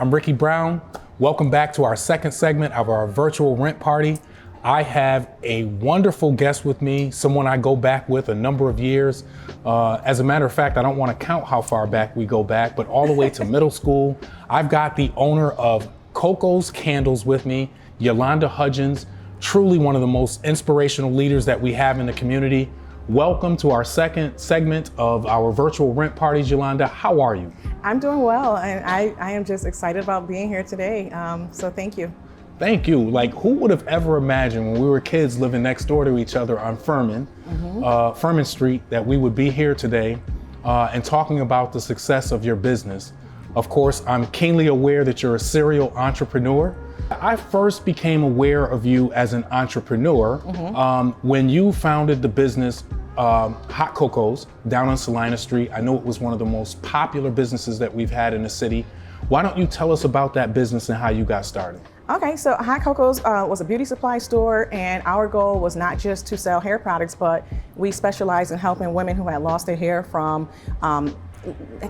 I'm Ricky Brown. Welcome back to our second segment of our virtual rent party. I have a wonderful guest with me, someone I go back with a number of years. As a matter of fact, I don't want to count how far back we go back, but all the way to middle school. I've got the owner of Coco's Candles with me, Ulonda Hudgens, truly one of the most inspirational leaders that we have in the community. Welcome to our second segment of our virtual rent parties, Ulonda. How are you? I'm doing well, and I am just excited about being here today, so thank you. Thank you. Like, who would have ever imagined when we were kids living next door to each other on Furman Street, that we would be here today and talking about the success of your business. Of course, I'm keenly aware that you're a serial entrepreneur. I first became aware of you as an entrepreneur when you founded the business Hot Coco's down on Salina Street. I know it was one of the most popular businesses that we've had in the city. Why don't you tell us about that business and how you got started? Okay, so Hot Coco's was a beauty supply store, and our goal was not just to sell hair products, but we specialize in helping women who had lost their hair from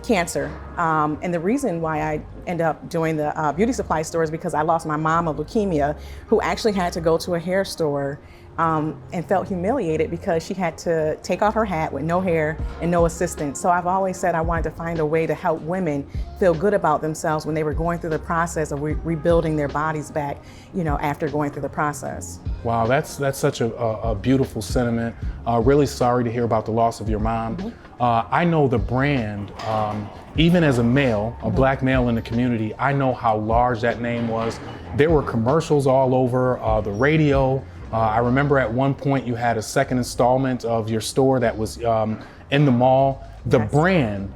cancer. And the reason why I ended up doing the beauty supply store is because I lost my mom of leukemia, who actually had to go to a hair store and felt humiliated because she had to take off her hat with no hair and no assistance. So I've always said I wanted to find a way to help women feel good about themselves when they were going through the process of rebuilding their bodies back, you know, after going through the process. Wow, that's such a beautiful sentiment. Really sorry to hear about the loss of your mom. I know the brand, even as a male, a black male in the community, I know how large that name was. There were commercials all over the radio. I remember at one point you had a second installment of your store that was in the mall. The brand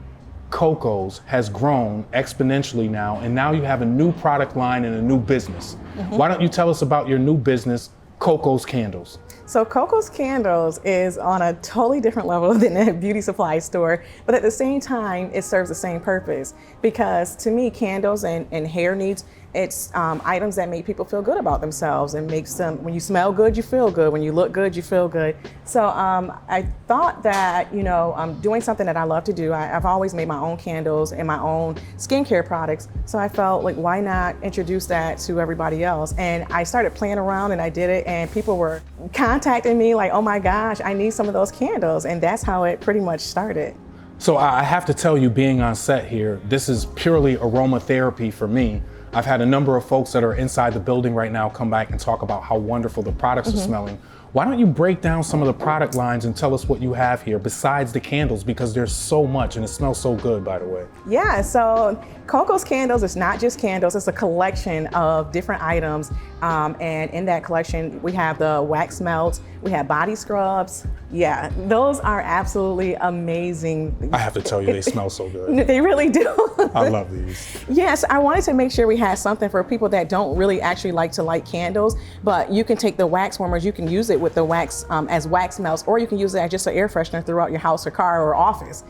Coco's has grown exponentially now, and now you have a new product line and a new business. Why don't you tell us about your new business, Coco's Candles? So Coco's Candles is on a totally different level than a beauty supply store, but at the same time, it serves the same purpose. Because to me, candles and hair needs, it's items that make people feel good about themselves and makes them, when you smell good, you feel good. When you look good, you feel good. So I thought that, you know, I'm doing something that I love to do. I've always made my own candles and my own skincare products. So I felt like, why not introduce that to everybody else? And I started playing around and I did it, and people were contacting me like, oh my gosh, I need some of those candles. And that's how it pretty much started. So I have to tell you, being on set here, this is purely aromatherapy for me. I've had a number of folks that are inside the building right now come back and talk about how wonderful the products are smelling. Why don't you break down some of the product lines and tell us what you have here besides the candles, because there's so much and it smells so good, by the way. Yeah, so Coco's Candles is not just candles, it's a collection of different items. And in that collection, we have the wax melts, we have body scrubs. Yeah, those are absolutely amazing. I have to tell you, they smell so good. They really do. I love these. Yes, I wanted to make sure we had something for people that don't really actually like to light candles, but you can take the wax warmers, you can use it with the wax as wax melts, or you can use it as just an air freshener throughout your house or car or office.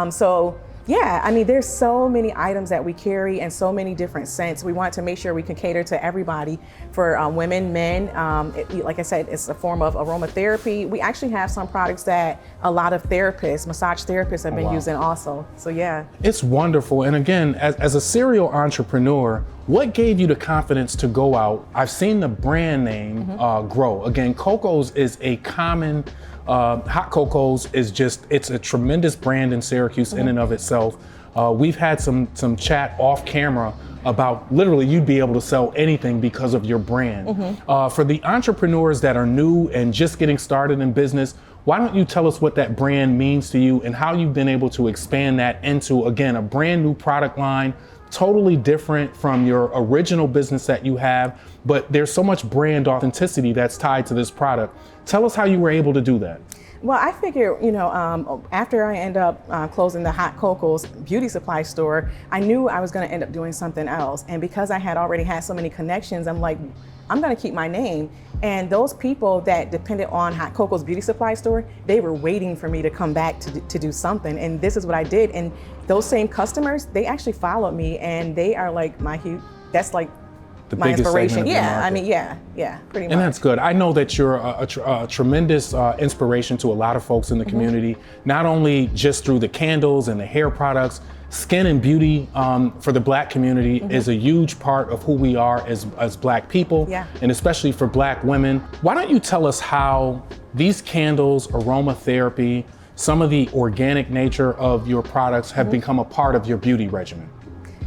So yeah, I mean, there's so many items that we carry and so many different scents. We want to make sure we can cater to everybody, for women, men. Like I said, it's a form of aromatherapy. We actually have some products that a lot of therapists, massage therapists have been using also. So yeah. It's wonderful. And again, as a serial entrepreneur, what gave you the confidence to go out? I've seen the brand name grow. Again, Coco's is a common, Hot Coco's is just, it's a tremendous brand in Syracuse in and of itself. We've had some chat off camera about literally you'd be able to sell anything because of your brand. For the entrepreneurs that are new and just getting started in business, why don't you tell us what that brand means to you and how you've been able to expand that into, again, a brand new product line, totally different from your original business that you have, but there's so much brand authenticity that's tied to this product. Tell us how you were able to do that. Well, I figure, you know, after I end up closing the Hot Coco's beauty supply store, I knew I was going to end up doing something else. And because I had already had so many connections, I'm like, I'm going to keep my name. And those people that depended on Hot Coco's beauty supply store, they were waiting for me to come back to do something. And this is what I did. And those same customers, they actually followed me, and they are like that's like my inspiration. Yeah, I mean, yeah, pretty much. And that's good. I know that you're a tremendous inspiration to a lot of folks in the community, not only just through the candles and the hair products. skin and beauty for the Black community is a huge part of who we are as Black people, Yeah. and especially for Black women. Why don't you tell us how these candles, aromatherapy, some of the organic nature of your products have become a part of your beauty regimen?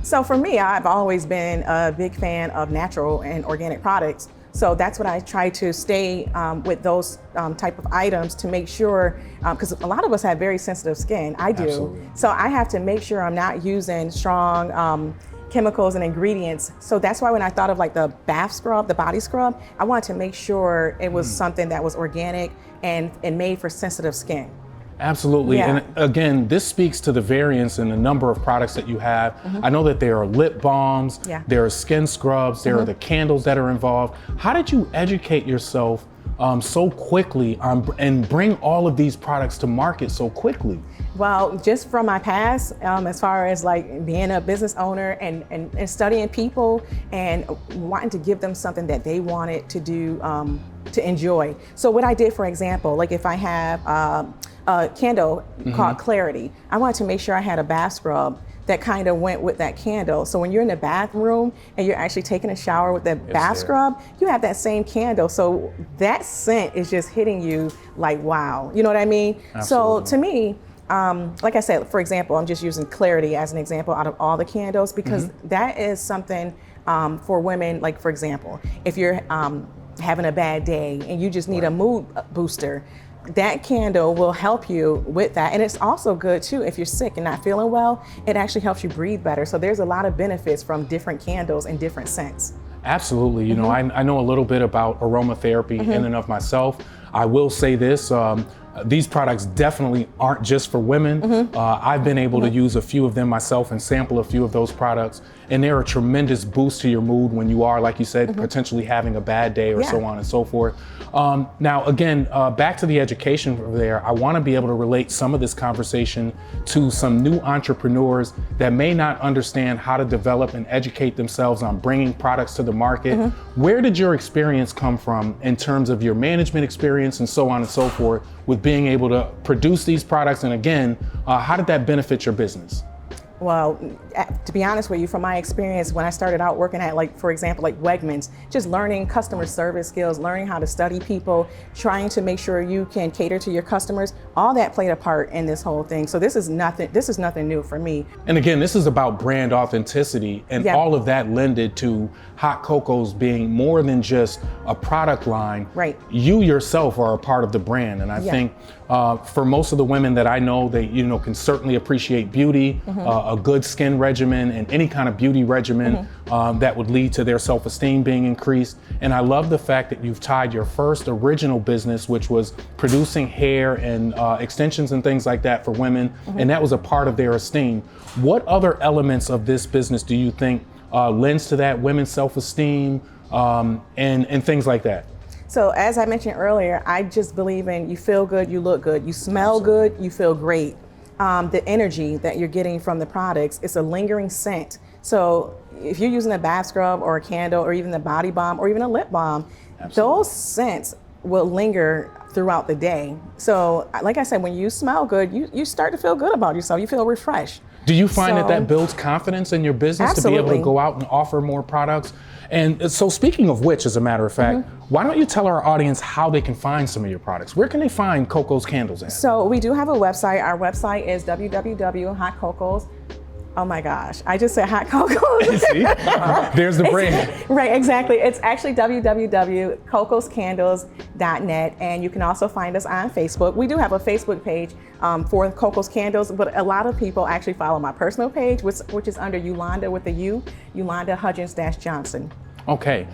So for me, I've always been a big fan of natural and organic products. So that's what I try to stay with those type of items to make sure, because a lot of us have very sensitive skin. I do. Absolutely. So I have to make sure I'm not using strong chemicals and ingredients. So that's why when I thought of like the bath scrub, the body scrub, I wanted to make sure it was something that was organic and made for sensitive skin. Absolutely. Yeah. And again, this speaks to the variance in the number of products that you have. I know that there are lip balms, Yeah. there are skin scrubs, there are the candles that are involved. How did you educate yourself so quickly and bring all of these products to market so quickly? Well, just from my past, as far as like being a business owner and studying people and wanting to give them something that they wanted to do, to enjoy. So what I did, for example, like if I have a candle called Clarity, I wanted to make sure I had a bath scrub that kind of went with that candle. So when you're in the bathroom and you're actually taking a shower with that bath scrub, you have that same candle. So that scent is just hitting you like, wow. You know what I mean? Absolutely. So to me, like I said, for example, I'm just using Clarity as an example out of all the candles because that is something for women, like for example, if you're having a bad day and you just need a mood booster, that candle will help you with that. And it's also good too, if you're sick and not feeling well, it actually helps you breathe better. So there's a lot of benefits from different candles and different scents. Absolutely. You know, I know a little bit about aromatherapy in and of myself. I will say this, these products definitely aren't just for women. I've been able to use a few of them myself and sample a few of those products. And they're a tremendous boost to your mood when you are, like you said, potentially having a bad day or so on and so forth. Now, again, back to the education over there, I want to be able to relate some of this conversation to some new entrepreneurs that may not understand how to develop and educate themselves on bringing products to the market. Where did your experience come from in terms of your management experience and so on and so forth with being able to produce these products? And again, how did that benefit your business? Well, to be honest with you, from my experience, when I started out working at, like, for example, like Wegmans, just learning customer service skills, learning how to study people, trying to make sure you can cater to your customers, all that played a part in this whole thing. So this is nothing new for me. And again, this is about brand authenticity, and all of that lended to Hot Cocos being more than just a product line. Right. You yourself are a part of the brand, and I think for most of the women that I know, they can certainly appreciate beauty, a good skin regimen, and any kind of beauty regimen that would lead to their self-esteem being increased. And I love the fact that you've tied your first original business, which was producing hair and extensions and things like that for women, and that was a part of their esteem. What other elements of this business do you think lends to that women's self-esteem and things like that? So as I mentioned earlier, I just believe in you feel good, you look good, you smell good, you feel great. The energy that you're getting from the products, it's a lingering scent. So if you're using a bath scrub or a candle or even the body balm or even a lip balm, those scents will linger throughout the day. So like I said, when you smell good, you start to feel good about yourself. You feel refreshed. Do you find that builds confidence in your business to be able to go out and offer more products? And so speaking of which, as a matter of fact, why don't you tell our audience how they can find some of your products? Where can they find Coco's Candles at? So we do have a website. Our website is www.hotcocos. Oh my gosh, I just said Hot Cocos. See? There's the brand. Right, exactly. It's actually www.cocoscandles.net, and you can also find us on Facebook. We do have a Facebook page for Coco's Candles, but a lot of people actually follow my personal page, which is under Ulonda with a U, Ulonda Hudgens-Johnson. Okay,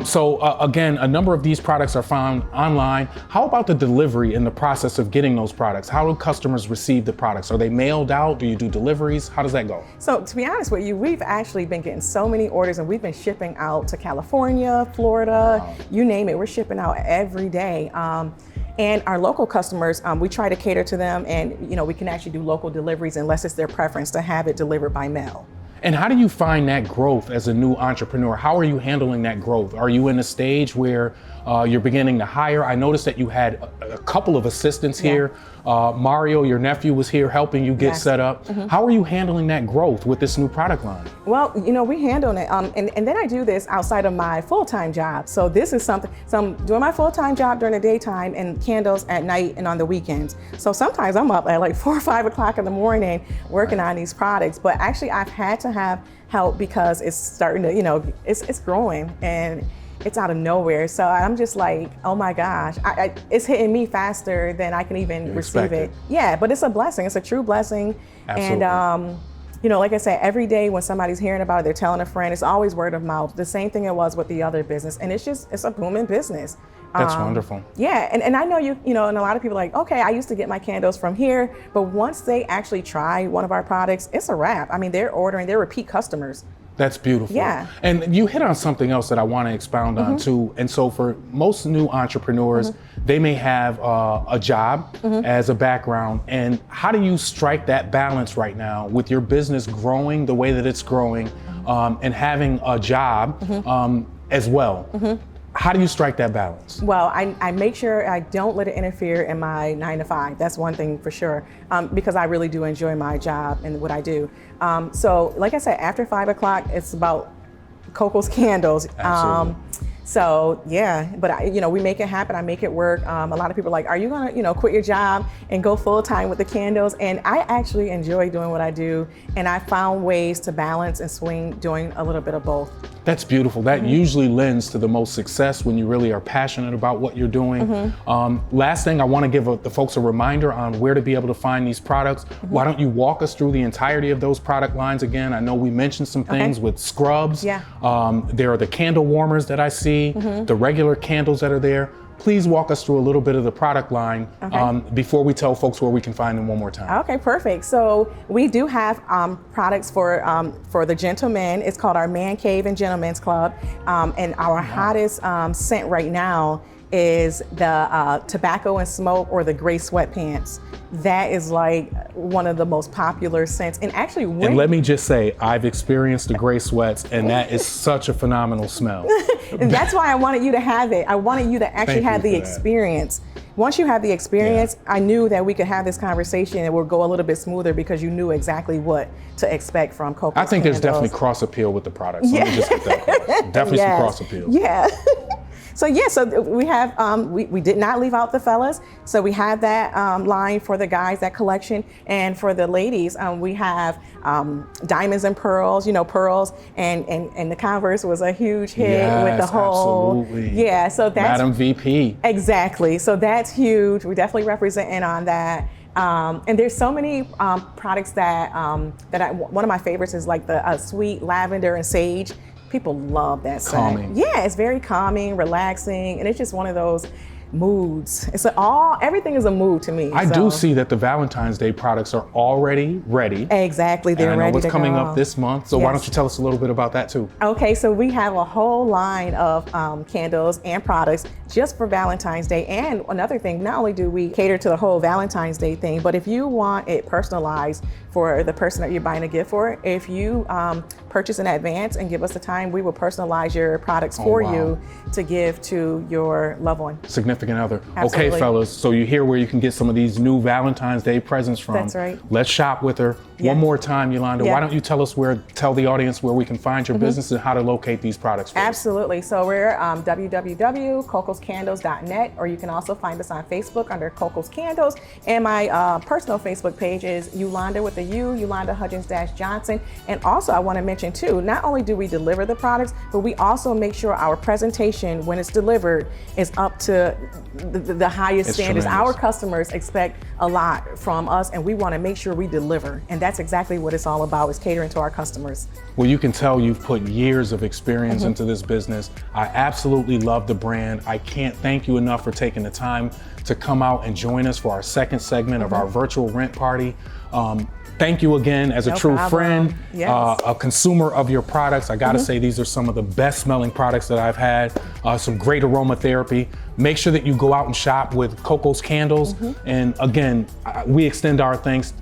so again, a number of these products are found online. How about the delivery and the process of getting those products? How do customers receive the products? Are they mailed out? Do you do deliveries? How does that go? So to be honest with you, we've actually been getting so many orders, and we've been shipping out to California, Florida, you name it. We're shipping out every day. And our local customers, we try to cater to them, and we can actually do local deliveries unless it's their preference to have it delivered by mail. And how do you find that growth as a new entrepreneur? How are you handling that growth? Are you in a stage where you're beginning to hire? I noticed that you had a couple of assistants here. Mario, your nephew, was here helping you get Yes. set up. How are you handling that growth with this new product line? Well, we handle it. And then I do this outside of my full-time job. So this is something, so I'm doing my full-time job during the daytime and candles at night and on the weekends. So sometimes I'm up at like 4 or 5 o'clock in the morning working on these products. But actually I've had to have help because it's starting to, it's growing and it's out of nowhere. So I'm just like, oh my gosh, it's hitting me faster than I can even receive it. Yeah, but it's a blessing. It's a true blessing. Absolutely. And like I said, every day when somebody's hearing about it, they're telling a friend, it's always word of mouth. The same thing it was with the other business. And it's a booming business. That's wonderful. Yeah, and I know and a lot of people are like, okay, I used to get my candles from here, but once they actually try one of our products, it's a wrap. I mean, they're repeat customers. That's beautiful. Yeah. And you hit on something else that I want to expound on too. And so for most new entrepreneurs, they may have a job as a background. And how do you strike that balance right now with your business growing the way that it's growing and having a job as well? How do you strike that balance? Well, I make sure I don't let it interfere in my 9 to 5. That's one thing for sure, because I really do enjoy my job and what I do. So like I said, after 5 o'clock, it's about Coco's Candles. Absolutely. So yeah, but we make it happen. I make it work. A lot of people are like, are you gonna, quit your job and go full time with the candles? And I actually enjoy doing what I do. And I found ways to balance and swing doing a little bit of both. That's beautiful. That usually lends to the most success when you really are passionate about what you're doing. Last thing, I want to give the folks a reminder on where to be able to find these products. Why don't you walk us through the entirety of those product lines again? I know we mentioned some things with scrubs. Yeah. There are the candle warmers that I see, the regular candles that are there. Please walk us through a little bit of the product line before we tell folks where we can find them one more time. Okay, perfect. So we do have products for the gentlemen. It's called our Man Cave and Gentlemen's Club. And our hottest scent right now is the tobacco and smoke, or the gray sweatpants. That is like one of the most popular scents. And actually, and let me just say, I've experienced the gray sweats, and that is such a phenomenal smell. And that's why I wanted you to have it. I wanted you to actually have the experience. Once you have the experience, I knew that we could have this conversation and it would go a little bit smoother because you knew exactly what to expect from Coco's I think Candles. there's definitely cross appeal with the products. Let me just get that across. Definitely some cross appeal. Yeah. So we have, we did not leave out the fellas. So we have that line for the guys, that collection. And for the ladies, we have diamonds and pearls, pearls. And the Converse was a huge hit with the whole. Absolutely. Yeah, so that's. Madam VP. Exactly. So that's huge. We're definitely representing on that. And there's so many products that, one of my favorites is like the sweet lavender and sage. People love that scent. Calming. Yeah, it's very calming, relaxing, and it's just one of those moods. Everything is a mood to me. I do see that the Valentine's Day products are already ready. Exactly, they're and I know ready what's to coming go. up this month, so why don't you tell us a little bit about that too? Okay, so we have a whole line of candles and products just for Valentine's Day. And another thing, not only do we cater to the whole Valentine's Day thing, but if you want it personalized for the person that you're buying a gift for, if you purchase in advance and give us the time, we will personalize your products for you to give to your loved one. Significant other. Absolutely. Okay, fellas, so you hear where you can get some of these new Valentine's Day presents from. That's right. Let's shop with her. Yeah. One more time, Ulonda, Yeah. why don't you tell the audience where we can find your business and how to locate these products for us? Absolutely. So we're www.cocoscandles.net, or you can also find us on Facebook under Coco's Candles. And my personal Facebook page is Ulonda with a U, Ulonda Hudgens-Johnson. And also I want to mention too, not only do we deliver the products, but we also make sure our presentation when it's delivered is up to the highest standards. Tremendous. Our customers expect a lot from us, and we want to make sure we deliver. And that's exactly what it's all about, is catering to our customers. Well, you can tell you've put years of experience into this business. I absolutely love the brand. I can't thank you enough for taking the time to come out and join us for our second segment of our virtual rent party. Thank you again as a true friend, a consumer of your products. I gotta say, these are some of the best smelling products that I've had. Some great aromatherapy. Make sure that you go out and shop with Coco's Candles. And again, we extend our thanks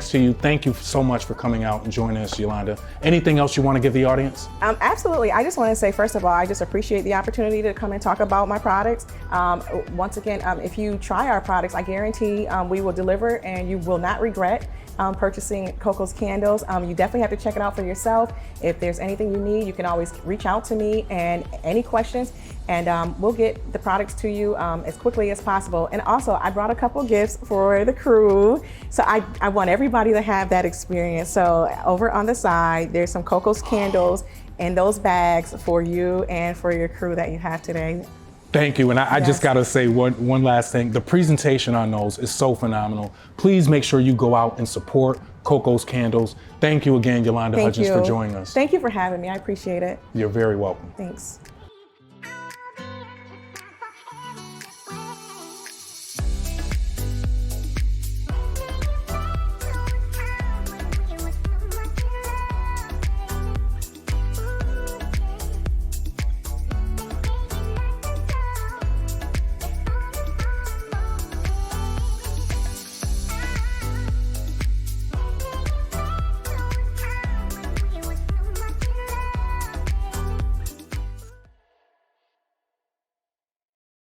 to you. Thank you so much for coming out and joining us, Yolanda. Anything else you want to give the audience? Absolutely. I just want to say, first of all, I just appreciate the opportunity to come and talk about my products. Once again, if you try our products, I guarantee we will deliver and you will not regret purchasing Coco's Candles. You definitely have to check it out for yourself. If there's anything you need, you can always reach out to me and any questions, and we'll get the products to you as quickly as possible. And also, I brought a couple gifts for the crew. So I want everybody to have that experience. So over on the side, there's some Coco's Candles in those bags for you and for your crew that you have today. Thank you, and I just gotta say one last thing. The presentation on those is so phenomenal. Please make sure you go out and support Coco's Candles. Thank you again, Yolanda Hudgens, for joining us. Thank you for having me, I appreciate it. You're very welcome. Thanks.